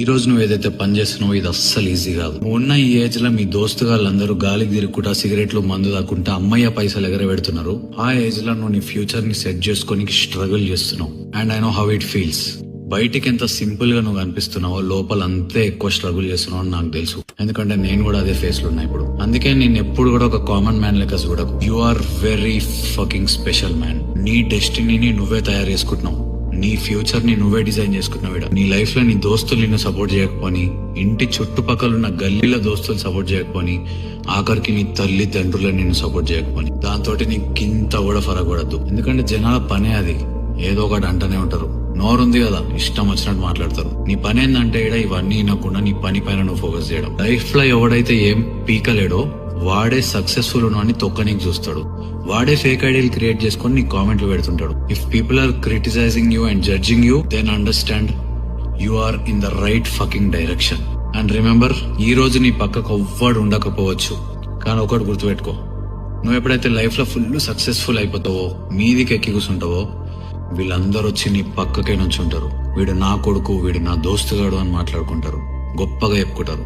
ఈ రోజు నువ్వు ఏదైతే పని చేస్తున్నావో ఇది అస్సలు ఈజీ కాదు. ఉన్న ఈ ఏజ్ లో మీ దోస్తు గాళ్ళందరూ గాలికి తిరుగుకుంటా సిగరెట్లు మందు తాకుంటా అమ్మయ్య పైసలు ఎగరబెడుతున్నారు. ఆ ఏజ్ లో నువ్వు నీ ఫ్యూచర్ ని సెట్ చేసుకొని స్ట్రగుల్ చేస్తున్నావు. And I know how it feels. బయటికి ఎంత సింపుల్ గా నువ్వు అనిపిస్తున్నావో లోపల అంతే ఎక్కువ స్ట్రగుల్ చేస్తున్నావు అని నాకు తెలుసు. ఎందుకంటే నేను కూడా అదే ఫేస్ లో ఉన్నా ఇప్పుడు. అందుకే నేను ఎప్పుడు కూడా ఒక కామన్ మ్యాన్ లెక్క చూడకు. You are very fucking special man. నీ డెస్టినీని నువ్వే తయారు చేసుకుంటున్నావు. నీ ఫ్యూచర్ ని నువ్వే డిజైన్ చేసుకున్నావు. నీ లైఫ్ లో నీ దోస్తులు నిన్ను సపోర్ట్ చేయకపోని, ఇంటి చుట్టుపక్కల ఉన్న గల్లీల దోస్తులు సపోర్ట్ చేయకపోని, ఆఖరికి నీ తల్లిదండ్రులు నిన్ను సపోర్ట్ చేయకపోని, దాంతో నీకు ఇంత కూడా ఫరక్ పడద్దు. ఎందుకంటే జనాల పనే అది. ఏదో ఒకటి అంటనే ఉంటారు. నోరుంది కదా, ఇష్టం వచ్చినట్టు మాట్లాడతారు. నీ పని ఏంటంటే ఇవన్నీ వినకుండా నీ పని పైన నువ్వు ఫోకస్ చేయడం. లైఫ్ లో ఎవడైతే ఏం పీకలేడో వాడే సక్సెస్ఫుల్ అని తొక్కనికి చూస్తాడు. వాడే ఫేక్ ఐడియాలు క్రియేట్ చేసుకొని నీ కామెంట్లు పెడుతుంటాడు. If people are criticising you and judging you, then understand you are in the right fucking direction. And remember, ఈ రోజు నీ పక్కకు ఎవ్వడు ఉండకపోవచ్చు, కానీ ఒకటి గుర్తుపెట్టుకో, నువ్వు ఎప్పుడైతే లైఫ్ లో ఫుల్ సక్సెస్ఫుల్ అయిపోతావో, మీదికి ఎక్కి కూర్చుంటావో, వీళ్ళందరూ వచ్చి నీ పక్కకే నుంచి ఉంటారు. వీడు నా కొడుకు, వీడు నా దోస్తుగాడు అని మాట్లాడుకుంటారు, గొప్పగా చెప్పుకుంటారు.